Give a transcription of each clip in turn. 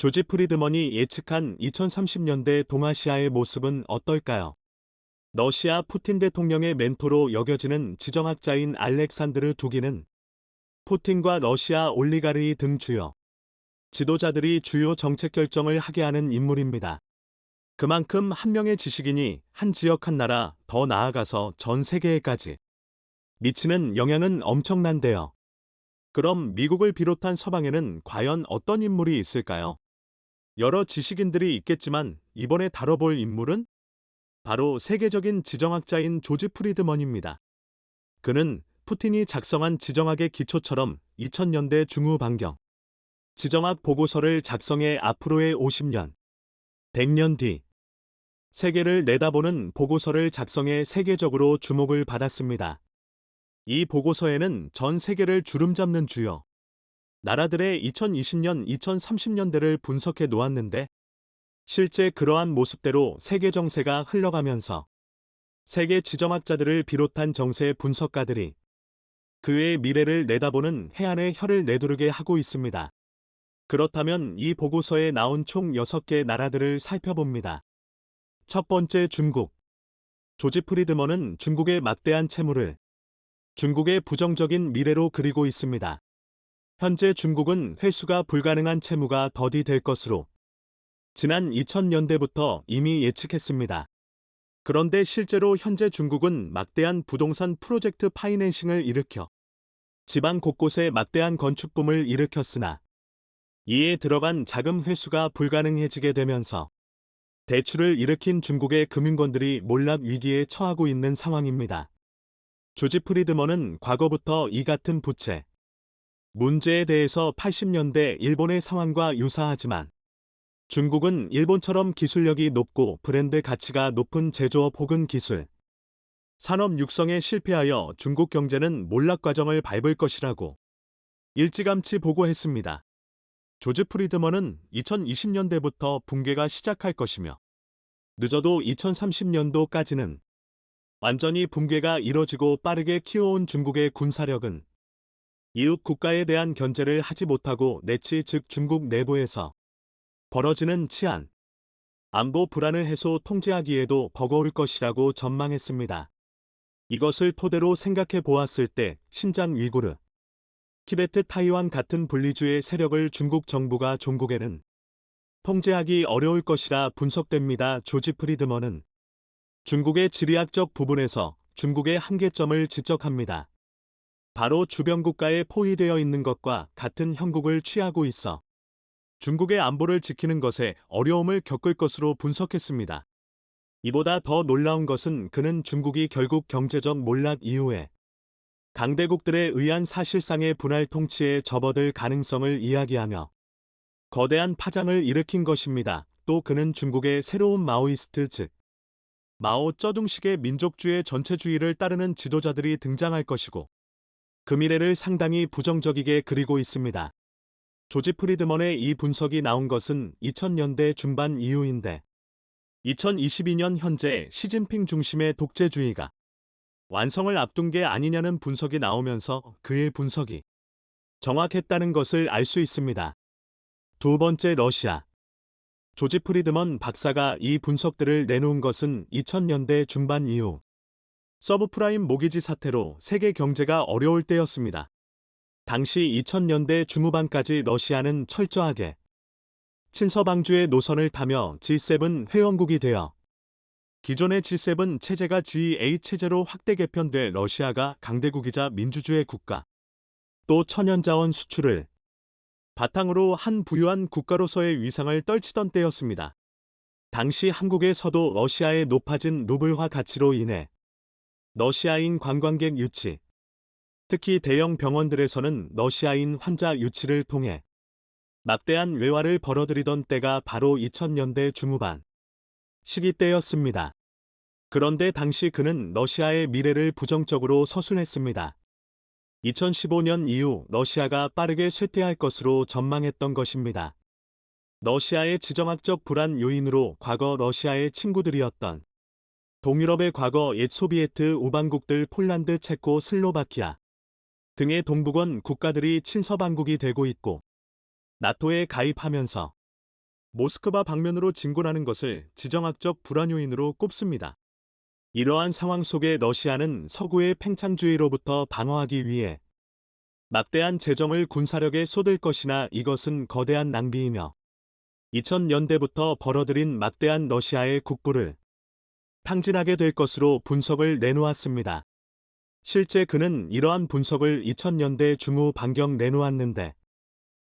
조지 프리드먼이 예측한 2030년대 동아시아의 모습은 어떨까요? 러시아 푸틴 대통령의 멘토로 여겨지는 지정학자인 알렉산드르 두기는 푸틴과 러시아 올리가르이 등 주요 지도자들이 주요 정책 결정을 하게 하는 인물입니다. 그만큼 한 명의 지식인이 한 지역 한 나라, 더 나아가서 전 세계에까지 미치는 영향은 엄청난데요. 그럼 미국을 비롯한 서방에는 과연 어떤 인물이 있을까요? 여러 지식인들이 있겠지만 이번에 다뤄볼 인물은 바로 세계적인 지정학자인 조지 프리드먼입니다. 그는 푸틴이 작성한 지정학의 기초처럼 2000년대 중후반경 지정학 보고서를 작성해 앞으로의 50년, 100년 뒤 세계를 내다보는 보고서를 작성해 세계적으로 주목을 받았습니다. 이 보고서에는 전 세계를 주름잡는 주요 나라들의 2020년, 2030년대를 분석해 놓았는데 실제 그러한 모습대로 세계 정세가 흘러가면서 세계 지정학자들을 비롯한 정세 분석가들이 그의 미래를 내다보는 해안에 혀를 내두르게 하고 있습니다. 그렇다면 이 보고서에 나온 총 6개 나라들을 살펴봅니다. 첫 번째 중국. 조지 프리드먼은 중국의 막대한 채무를 중국의 부정적인 미래로 그리고 있습니다. 현재 중국은 회수가 불가능한 채무가 더디 될 것으로 지난 2000년대부터 이미 예측했습니다. 그런데 실제로 현재 중국은 막대한 부동산 프로젝트 파이낸싱을 일으켜 지방 곳곳에 막대한 건축붐을 일으켰으나 이에 들어간 자금 회수가 불가능해지게 되면서 대출을 일으킨 중국의 금융권들이 몰락 위기에 처하고 있는 상황입니다. 조지 프리드먼은 과거부터 이 같은 부채 문제에 대해서 80년대 일본의 상황과 유사하지만 중국은 일본처럼 기술력이 높고 브랜드 가치가 높은 제조업 혹은 기술, 산업 육성에 실패하여 중국 경제는 몰락 과정을 밟을 것이라고 일찌감치 보고했습니다. 조지 프리드먼은 2020년대부터 붕괴가 시작할 것이며 늦어도 2030년도까지는 완전히 붕괴가 이뤄지고 빠르게 키워온 중국의 군사력은 이웃 국가에 대한 견제를 하지 못하고 내치 즉 중국 내부에서 벌어지는 치안, 안보 불안을 해소 통제하기에도 버거울 것이라고 전망했습니다. 이것을 토대로 생각해 보았을 때 신장 위구르, 티베트 타이완 같은 분리주의 세력을 중국 정부가 종국에는 통제하기 어려울 것이라 분석됩니다. 조지 프리드먼은 중국의 지리학적 부분에서 중국의 한계점을 지적합니다. 바로 주변 국가에 포위되어 있는 것과 같은 형국을 취하고 있어 중국의 안보를 지키는 것에 어려움을 겪을 것으로 분석했습니다. 이보다 더 놀라운 것은 그는 중국이 결국 경제적 몰락 이후에 강대국들에 의한 사실상의 분할 통치에 접어들 가능성을 이야기하며 거대한 파장을 일으킨 것입니다. 또 그는 중국의 새로운 마오이스트 즉 마오 쩌둥식의 민족주의 전체주의를 따르는 지도자들이 등장할 것이고 그 미래를 상당히 부정적이게 그리고 있습니다. 조지 프리드먼의 이 분석이 나온 것은 2000년대 중반 이후인데 2022년 현재 시진핑 중심의 독재주의가 완성을 앞둔 게 아니냐는 분석이 나오면서 그의 분석이 정확했다는 것을 알 수 있습니다. 두 번째 러시아. 조지 프리드먼 박사가 이 분석들을 내놓은 것은 2000년대 중반 이후 서브프라임 모기지 사태로 세계 경제가 어려울 때였습니다. 당시 2000년대 중후반까지 러시아는 철저하게 친서방주의 노선을 타며 G7 회원국이 되어 기존의 G7 체제가 G8 체제로 확대 개편돼 러시아가 강대국이자 민주주의 국가, 또 천연자원 수출을 바탕으로 한 부유한 국가로서의 위상을 떨치던 때였습니다. 당시 한국에서도 러시아의 높아진 루블화 가치로 인해 러시아인 관광객 유치, 특히 대형 병원들에서는 러시아인 환자 유치를 통해 막대한 외화를 벌어들이던 때가 바로 2000년대 중후반 시기 때였습니다. 그런데 당시 그는 러시아의 미래를 부정적으로 서술했습니다. 2015년 이후 러시아가 빠르게 쇠퇴할 것으로 전망했던 것입니다. 러시아의 지정학적 불안 요인으로 과거 러시아의 친구들이었던 동유럽의 과거 옛 소비에트 우방국들 폴란드, 체코, 슬로바키아 등의 동북원 국가들이 친서방국이 되고 있고 나토에 가입하면서 모스크바 방면으로 진군하는 것을 지정학적 불안 요인으로 꼽습니다. 이러한 상황 속에 러시아는 서구의 팽창주의로부터 방어하기 위해 막대한 재정을 군사력에 쏟을 것이나 이것은 거대한 낭비이며 2000년대부터 벌어들인 막대한 러시아의 국부를 탕진하게 될 것으로 분석을 내놓았습니다. 실제 그는 이러한 분석을 2000년대 중후 반경 내놓았는데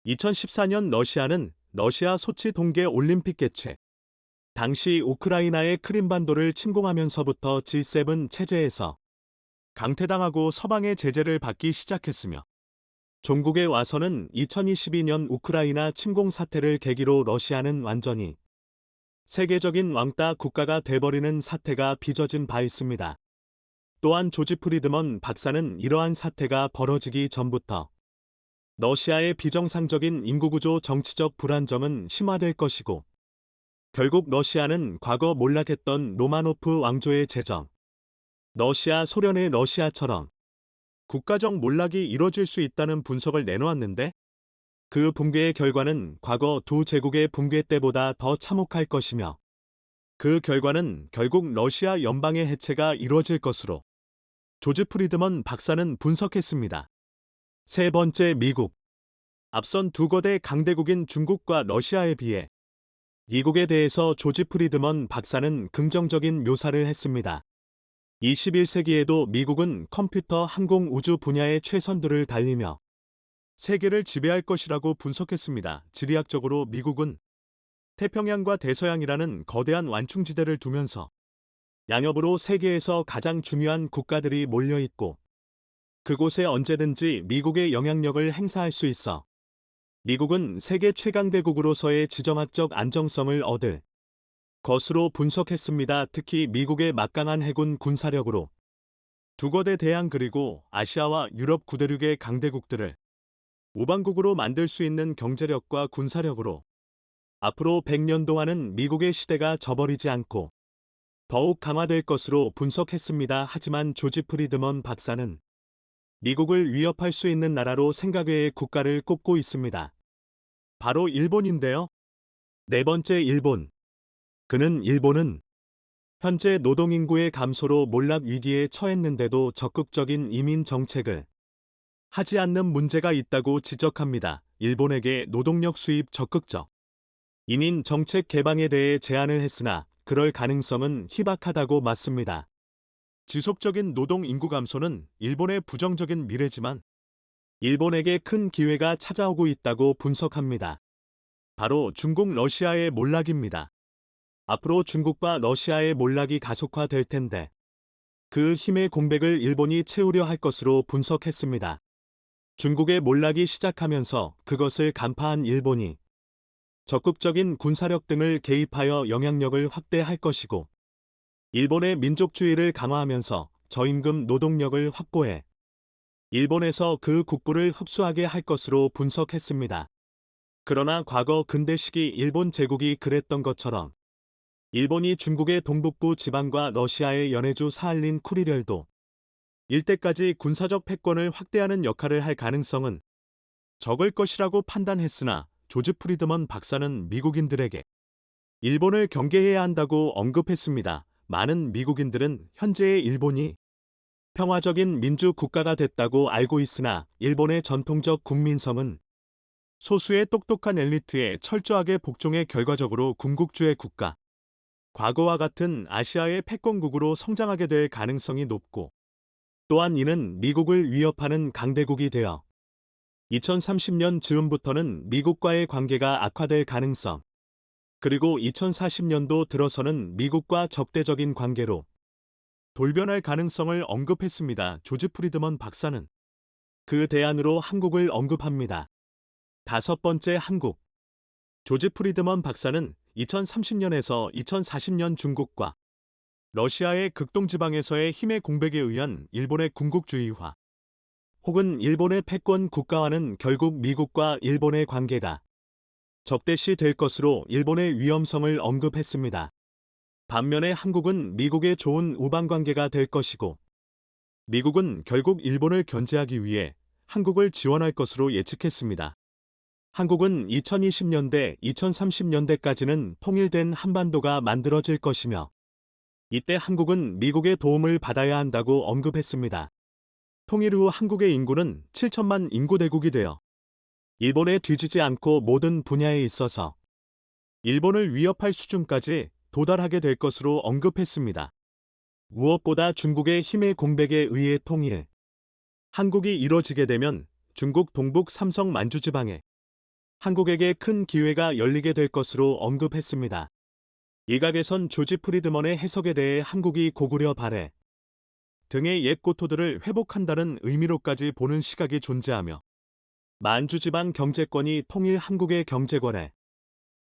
2014년 러시아는 러시아 소치 동계 올림픽 개최 당시 우크라이나의 크림반도를 침공하면서부터 G7 체제에서 강퇴당하고 서방의 제재를 받기 시작했으며 종국에 와서는 2022년 우크라이나 침공 사태를 계기로 러시아는 완전히 세계적인 왕따 국가가 돼버리는 사태가 빚어진 바 있습니다. 또한 조지 프리드먼 박사는 이러한 사태가 벌어지기 전부터 러시아의 비정상적인 인구구조 정치적 불안정은 심화될 것이고 결국 러시아는 과거 몰락했던 로마노프 왕조의 재정, 러시아 소련의 러시아처럼 국가적 몰락이 이뤄질 수 있다는 분석을 내놓았는데 그 붕괴의 결과는 과거 두 제국의 붕괴 때보다 더 참혹할 것이며 그 결과는 결국 러시아 연방의 해체가 이루어질 것으로 조지 프리드먼 박사는 분석했습니다. 세 번째, 미국. 앞선 두 거대 강대국인 중국과 러시아에 비해 미국에 대해서 조지 프리드먼 박사는 긍정적인 묘사를 했습니다. 21세기에도 미국은 컴퓨터 항공 우주 분야의 최선두를 달리며 세계를 지배할 것이라고 분석했습니다. 지리학적으로 미국은 태평양과 대서양이라는 거대한 완충지대를 두면서 양옆으로 세계에서 가장 중요한 국가들이 몰려있고 그곳에 언제든지 미국의 영향력을 행사할 수 있어 미국은 세계 최강대국으로서의 지정학적 안정성을 얻을 것으로 분석했습니다. 특히 미국의 막강한 해군 군사력으로 두 거대 대양 그리고 아시아와 유럽 구대륙의 강대국들을 우방국으로 만들 수 있는 경제력과 군사력으로 앞으로 100년 동안은 미국의 시대가 저버리지 않고 더욱 강화될 것으로 분석했습니다. 하지만 조지 프리드먼 박사는 미국을 위협할 수 있는 나라로 생각외의 국가를 꼽고 있습니다. 바로 일본인데요. 네 번째, 일본. 그는 일본은 현재 노동인구의 감소로 몰락 위기에 처했는데도 적극적인 이민 정책을 하지 않는 문제가 있다고 지적합니다. 일본에게 노동력 수입 적극적 이민 정책 개방에 대해 제안을 했으나 그럴 가능성은 희박하다고 맞습니다. 지속적인 노동 인구 감소는 일본의 부정적인 미래지만 일본에게 큰 기회가 찾아오고 있다고 분석합니다. 바로 중국 러시아의 몰락입니다. 앞으로 중국과 러시아의 몰락이 가속화될 텐데 그 힘의 공백을 일본이 채우려 할 것으로 분석했습니다. 중국의 몰락이 시작하면서 그것을 간파한 일본이 적극적인 군사력 등을 개입하여 영향력을 확대할 것이고 일본의 민족주의를 강화하면서 저임금 노동력을 확보해 일본에서 그 국부를 흡수하게 할 것으로 분석했습니다. 그러나 과거 근대 시기 일본 제국이 그랬던 것처럼 일본이 중국의 동북부 지방과 러시아의 연해주 사할린 쿠리열도 일대까지 군사적 패권을 확대하는 역할을 할 가능성은 적을 것이라고 판단했으나 조지 프리드먼 박사는 미국인들에게 일본을 경계해야 한다고 언급했습니다. 많은 미국인들은 현재의 일본이 평화적인 민주 국가가 됐다고 알고 있으나 일본의 전통적 국민성은 소수의 똑똑한 엘리트에 철저하게 복종해 결과적으로 군국주의 국가, 과거와 같은 아시아의 패권국으로 성장하게 될 가능성이 높고 또한 이는 미국을 위협하는 강대국이 되어 2030년 즈음부터는 미국과의 관계가 악화될 가능성, 그리고 2040년도 들어서는 미국과 적대적인 관계로 돌변할 가능성을 언급했습니다. 조지 프리드먼 박사는 그 대안으로 한국을 언급합니다. 다섯 번째, 한국. 조지 프리드먼 박사는 2030년에서 2040년 중국과 러시아의 극동지방에서의 힘의 공백에 의한 일본의 군국주의화 혹은 일본의 패권 국가화는 결국 미국과 일본의 관계가 적대시 될 것으로 일본의 위험성을 언급했습니다. 반면에 한국은 미국의 좋은 우방관계가 될 것이고 미국은 결국 일본을 견제하기 위해 한국을 지원할 것으로 예측했습니다. 한국은 2020년대, 2030년대까지는 통일된 한반도가 만들어질 것이며, 이때 한국은 미국의 도움을 받아야 한다고 언급했습니다. 통일 후 한국의 인구는 7천만 인구 대국이 되어 일본에 뒤지지 않고 모든 분야에 있어서 일본을 위협할 수준까지 도달하게 될 것으로 언급했습니다. 무엇보다 중국의 힘의 공백에 의해 통일, 한국이 이뤄지게 되면 중국 동북 삼성 만주지방에 한국에게 큰 기회가 열리게 될 것으로 언급했습니다. 일각에선 조지 프리드먼의 해석에 대해 한국이 고구려 발해 등의 옛 고토들을 회복한다는 의미로까지 보는 시각이 존재하며 만주지방 경제권이 통일 한국의 경제권에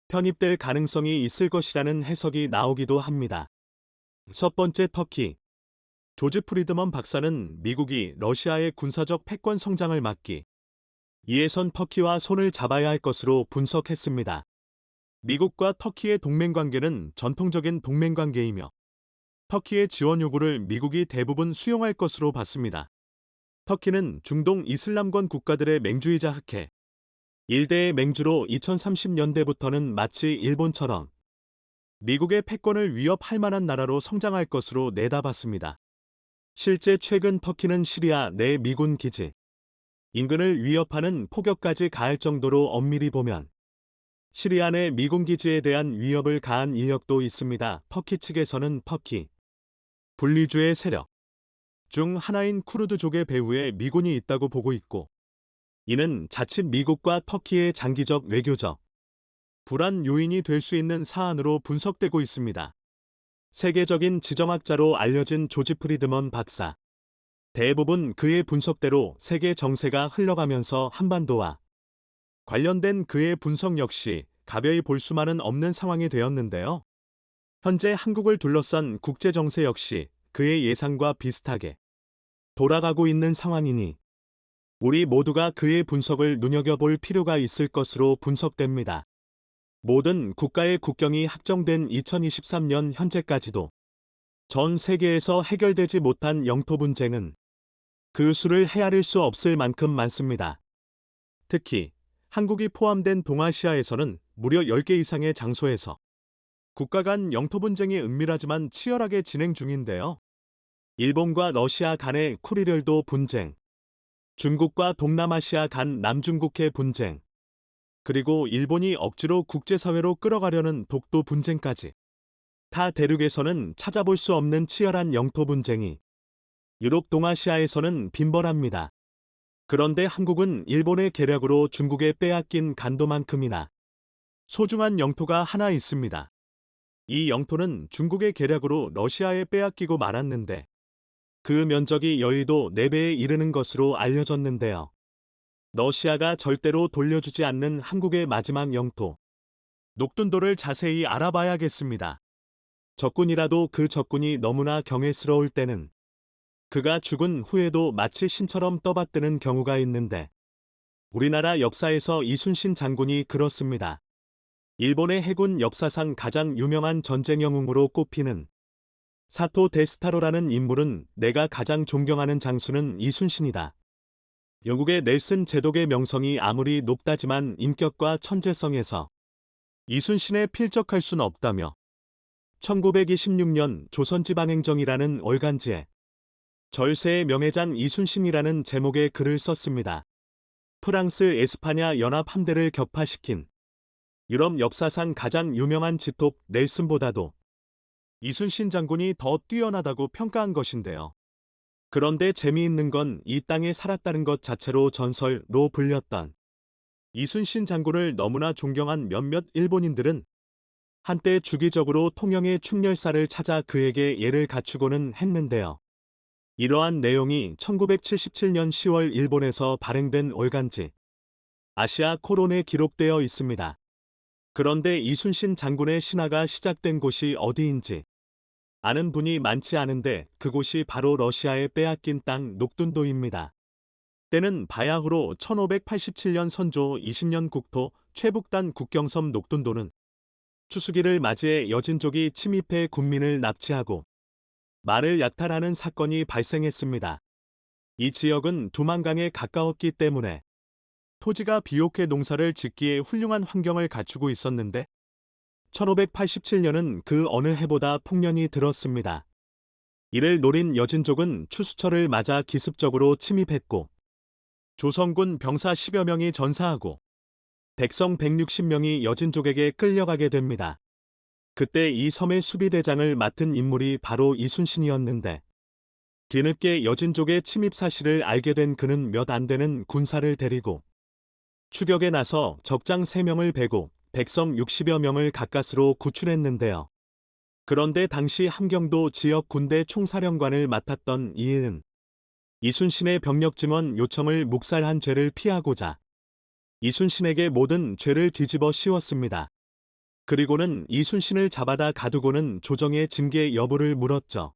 편입될 가능성이 있을 것이라는 해석이 나오기도 합니다. 첫 번째 터키. 조지 프리드먼 박사는 미국이 러시아의 군사적 패권 성장을 막기 위해선 터키와 손을 잡아야 할 것으로 분석했습니다. 미국과 터키의 동맹관계는 전통적인 동맹관계이며 터키의 지원 요구를 미국이 대부분 수용할 것으로 봤습니다. 터키는 중동 이슬람권 국가들의 맹주이자 흑해, 일대의 맹주로 2030년대부터는 마치 일본처럼 미국의 패권을 위협할 만한 나라로 성장할 것으로 내다봤습니다. 실제 최근 터키는 시리아 내 미군 기지, 인근을 위협하는 폭격까지 가할 정도로 엄밀히 보면 시리아 내 미군 기지에 대한 위협을 가한 이력도 있습니다. 터키 측에서는 터키 분리주의 세력 중 하나인 쿠르드족의 배후에 미군이 있다고 보고 있고, 이는 자칫 미국과 터키의 장기적 외교적 불안 요인이 될 수 있는 사안으로 분석되고 있습니다. 세계적인 지정학자로 알려진 조지 프리드먼 박사. 대부분 그의 분석대로 세계 정세가 흘러가면서 한반도와 관련된 그의 분석 역시 가벼이 볼 수만은 없는 상황이 되었는데요. 현재 한국을 둘러싼 국제 정세 역시 그의 예상과 비슷하게 돌아가고 있는 상황이니 우리 모두가 그의 분석을 눈여겨볼 필요가 있을 것으로 분석됩니다. 모든 국가의 국경이 확정된 2023년 현재까지도 전 세계에서 해결되지 못한 영토 분쟁은 그 수를 헤아릴 수 없을 만큼 많습니다. 특히 한국이 포함된 동아시아에서는 무려 10개 이상의 장소에서 국가 간 영토 분쟁이 은밀하지만 치열하게 진행 중인데요. 일본과 러시아 간의 쿠리lər도 분쟁, 중국과 동남아시아 간 남중국해 분쟁, 그리고 일본이 억지로 국제사회로 끌어가려는 독도 분쟁까지 타 대륙에서는 찾아볼 수 없는 치열한 영토 분쟁이 유럽 동아시아에서는 빈번합니다. 그런데 한국은 일본의 계략으로 중국에 빼앗긴 간도만큼이나 소중한 영토가 하나 있습니다. 이 영토는 중국의 계략으로 러시아에 빼앗기고 말았는데 그 면적이 여의도 4배에 이르는 것으로 알려졌는데요. 러시아가 절대로 돌려주지 않는 한국의 마지막 영토, 녹둔도를 자세히 알아봐야겠습니다. 적군이라도 그 적군이 너무나 경외스러울 때는 그가 죽은 후에도 마치 신처럼 떠받드는 경우가 있는데 우리나라 역사에서 이순신 장군이 그렇습니다. 일본의 해군 역사상 가장 유명한 전쟁 영웅으로 꼽히는 사토 데스타로라는 인물은 내가 가장 존경하는 장수는 이순신이다. 영국의 넬슨 제독의 명성이 아무리 높다지만 인격과 천재성에서 이순신에 필적할 순 없다며 1926년 조선지방행정이라는 월간지에 절세의 명예잔 이순신이라는 제목의 글을 썼습니다. 프랑스 에스파냐 연합 함대를 격파시킨 유럽 역사상 가장 유명한 지톱 넬슨보다도 이순신 장군이 더 뛰어나다고 평가한 것인데요. 그런데 재미있는 건 이 땅에 살았다는 것 자체로 전설로 불렸던 이순신 장군을 너무나 존경한 몇몇 일본인들은 한때 주기적으로 통영의 충렬사를 찾아 그에게 예를 갖추고는 했는데요. 이러한 내용이 1977년 10월 일본에서 발행된 월간지 아시아 코론에 기록되어 있습니다. 그런데 이순신 장군의 신화가 시작된 곳이 어디인지 아는 분이 많지 않은데 그곳이 바로 러시아에 빼앗긴 땅 녹둔도입니다. 때는 바야흐로 1587년 선조 20년 국토 최북단 국경섬 녹둔도는 추수기를 맞이해 여진족이 침입해 군민을 납치하고 말을 약탈하는 사건이 발생했습니다. 이 지역은 두만강에 가까웠기 때문에 토지가 비옥회 농사를 짓기에 훌륭한 환경을 갖추고 있었는데 1587년은 그 어느 해보다 풍년이 들었습니다. 이를 노린 여진족은 추수철을 맞아 기습적으로 침입했고 조선군 병사 10여 명이 전사하고 백성 160명이 여진족에게 끌려가게 됩니다. 그때 이 섬의 수비대장을 맡은 인물이 바로 이순신이었는데 뒤늦게 여진족의 침입 사실을 알게 된 그는 몇 안 되는 군사를 데리고 추격에 나서 적장 3명을 베고 백성 60여 명을 가까스로 구출했는데요. 그런데 당시 함경도 지역 군대 총사령관을 맡았던 이일은 이순신의 병력 증원 요청을 묵살한 죄를 피하고자 이순신에게 모든 죄를 뒤집어 씌웠습니다. 그리고는 이순신을 잡아다 가두고는 조정의 징계 여부를 물었죠.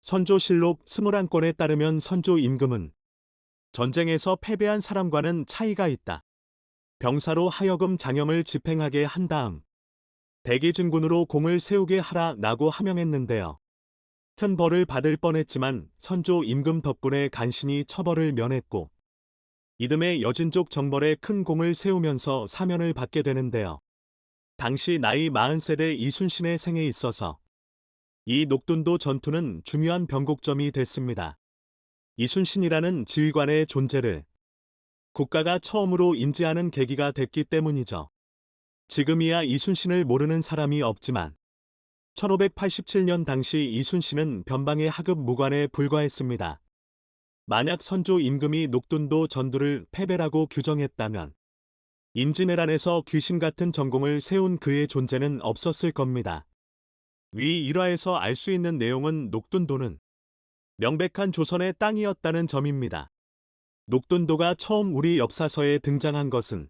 선조실록 21권에 따르면 선조 임금은 전쟁에서 패배한 사람과는 차이가 있다. 병사로 하여금 장염을 집행하게 한 다음 백의증군으로 공을 세우게 하라라고 하명했는데요. 큰 벌을 받을 뻔했지만 선조 임금 덕분에 간신히 처벌을 면했고 이듬해 여진족 정벌에 큰 공을 세우면서 사면을 받게 되는데요. 당시 나이 40세대 이순신의 생에 있어서 이 녹둔도 전투는 중요한 변곡점이 됐습니다. 이순신이라는 지휘관의 존재를 국가가 처음으로 인지하는 계기가 됐기 때문이죠. 지금이야 이순신을 모르는 사람이 없지만 1587년 당시 이순신은 변방의 하급 무관에 불과했습니다. 만약 선조 임금이 녹둔도 전투를 패배라고 규정했다면 임진왜란에서 귀신 같은 전공을 세운 그의 존재는 없었을 겁니다. 위 일화에서 알 수 있는 내용은 녹둔도는 명백한 조선의 땅이었다는 점입니다. 녹둔도가 처음 우리 역사서에 등장한 것은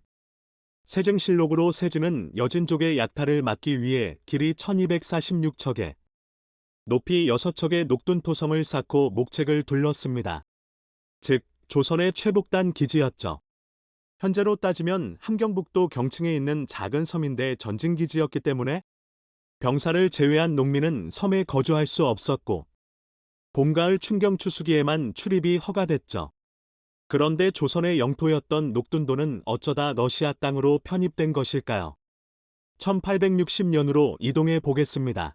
세증실록으로 세증은 여진족의 약탈을 막기 위해 길이 1246척에 높이 6척의 녹둔토성을 쌓고 목책을 둘렀습니다. 즉 조선의 최북단 기지였죠. 현재로 따지면 함경북도 경층에 있는 작은 섬인데 전진기지였기 때문에 병사를 제외한 농민은 섬에 거주할 수 없었고 봄, 가을 춘경 추수기에만 출입이 허가됐죠. 그런데 조선의 영토였던 녹둔도는 어쩌다 러시아 땅으로 편입된 것일까요? 1860년으로 이동해 보겠습니다.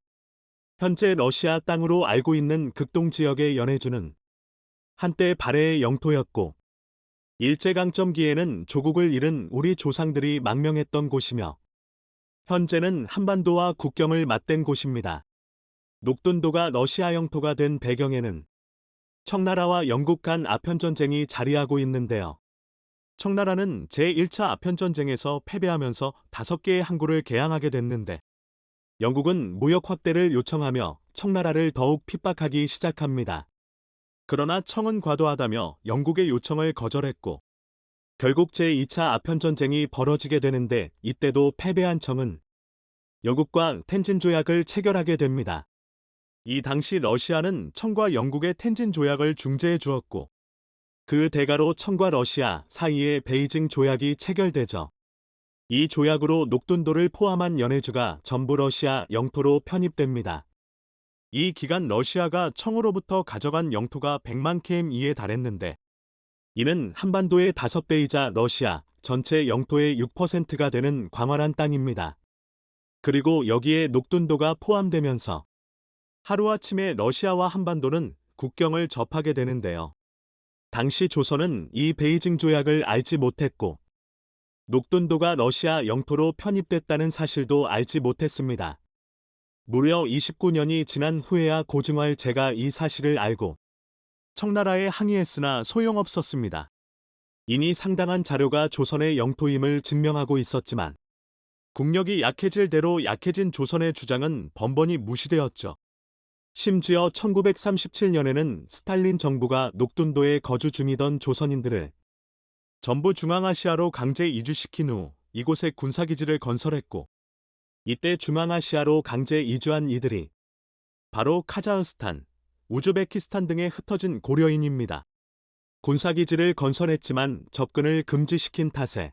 현재 러시아 땅으로 알고 있는 극동 지역의 연해주는 한때 발해의 영토였고 일제강점기에는 조국을 잃은 우리 조상들이 망명했던 곳이며 현재는 한반도와 국경을 맞댄 곳입니다. 녹둔도가 러시아 영토가 된 배경에는 청나라와 영국 간 아편전쟁이 자리하고 있는데요. 청나라는 제1차 아편전쟁에서 패배하면서 5개의 항구를 개항하게 됐는데 영국은 무역 확대를 요청하며 청나라를 더욱 핍박하기 시작합니다. 그러나 청은 과도하다며 영국의 요청을 거절했고 결국 제2차 아편전쟁이 벌어지게 되는데 이때도 패배한 청은 영국과 텐진 조약을 체결하게 됩니다. 이 당시 러시아는 청과 영국의 텐진 조약을 중재해 주었고 그 대가로 청과 러시아 사이에 베이징 조약이 체결되죠. 이 조약으로 녹둔도를 포함한 연해주가 전부 러시아 영토로 편입됩니다. 이 기간 러시아가 청으로부터 가져간 영토가 100만 km에 달했는데 이는 한반도의 5배이자 러시아 전체 영토의 6%가 되는 광활한 땅입니다. 그리고 여기에 녹둔도가 포함되면서 하루아침에 러시아와 한반도는 국경을 접하게 되는데요. 당시 조선은 이 베이징 조약을 알지 못했고 녹둔도가 러시아 영토로 편입됐다는 사실도 알지 못했습니다. 무려 29년이 지난 후에야 고증할 제가 이 사실을 알고 청나라에 항의했으나 소용없었습니다. 이니 상당한 자료가 조선의 영토임을 증명하고 있었지만 국력이 약해질 대로 약해진 조선의 주장은 번번이 무시되었죠. 심지어 1937년에는 스탈린 정부가 녹둔도에 거주 중이던 조선인들을 전부 중앙아시아로 강제 이주시킨 후 이곳에 군사기지를 건설했고 이때 중앙아시아로 강제 이주한 이들이 바로 카자흐스탄, 우즈베키스탄 등에 흩어진 고려인입니다. 군사기지를 건설했지만 접근을 금지시킨 탓에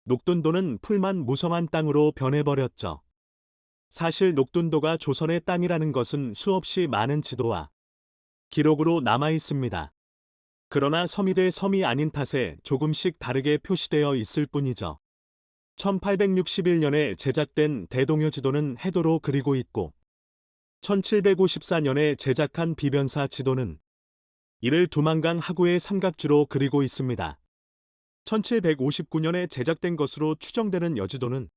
녹둔도는 풀만 무성한 땅으로 변해버렸죠. 사실 녹둔도가 조선의 땅이라는 것은 수없이 많은 지도와 기록으로 남아 있습니다. 그러나 섬이 대 섬이 아닌 탓에 조금씩 다르게 표시되어 있을 뿐이죠. 1861년에 제작된 대동여 지도는 해도로 그리고 있고 1754년에 제작한 비변사 지도는 이를 두만강 하구의 삼각주로 그리고 있습니다. 1759년에 제작된 것으로 추정되는 여지도는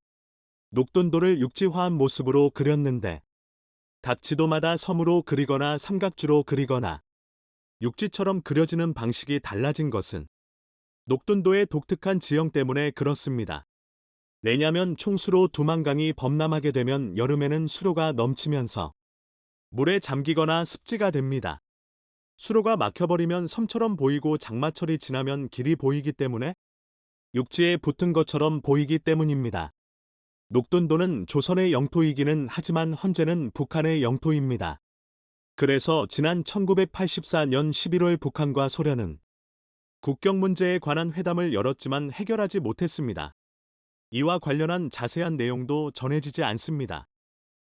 녹돈도를 육지화한 모습으로 그렸는데 각 지도마다 섬으로 그리거나 삼각주로 그리거나 육지처럼 그려지는 방식이 달라진 것은 녹돈도의 독특한 지형 때문에 그렇습니다. 왜냐하면 총수로 두만강이 범람하게 되면 여름에는 수로가 넘치면서 물에 잠기거나 습지가 됩니다. 수로가 막혀버리면 섬처럼 보이고 장마철이 지나면 길이 보이기 때문에 육지에 붙은 것처럼 보이기 때문입니다. 녹돈도는 조선의 영토이기는 하지만 현재는 북한의 영토입니다. 그래서 지난 1984년 11월 북한과 소련은 국경 문제에 관한 회담을 열었지만 해결하지 못했습니다. 이와 관련한 자세한 내용도 전해지지 않습니다.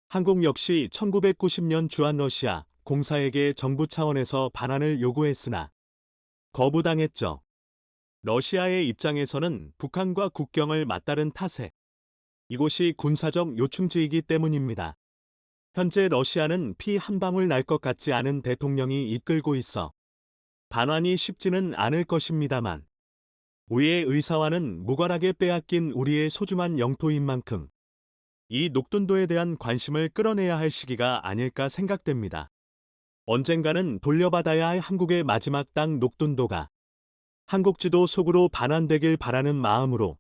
한국 역시 1990년 주한러시아 공사에게 정부 차원에서 반환을 요구했으나 거부당했죠. 러시아의 입장에서는 북한과 국경을 맞다른 탓에 이곳이 군사적 요충지이기 때문입니다. 현재 러시아는 피 한 방울 날 것 같지 않은 대통령이 이끌고 있어 반환이 쉽지는 않을 것입니다만 우리의 의사와는 무관하게 빼앗긴 우리의 소중한 영토인 만큼 이 녹돈도에 대한 관심을 끌어내야 할 시기가 아닐까 생각됩니다. 언젠가는 돌려받아야 할 한국의 마지막 땅 녹돈도가 한국 지도 속으로 반환되길 바라는 마음으로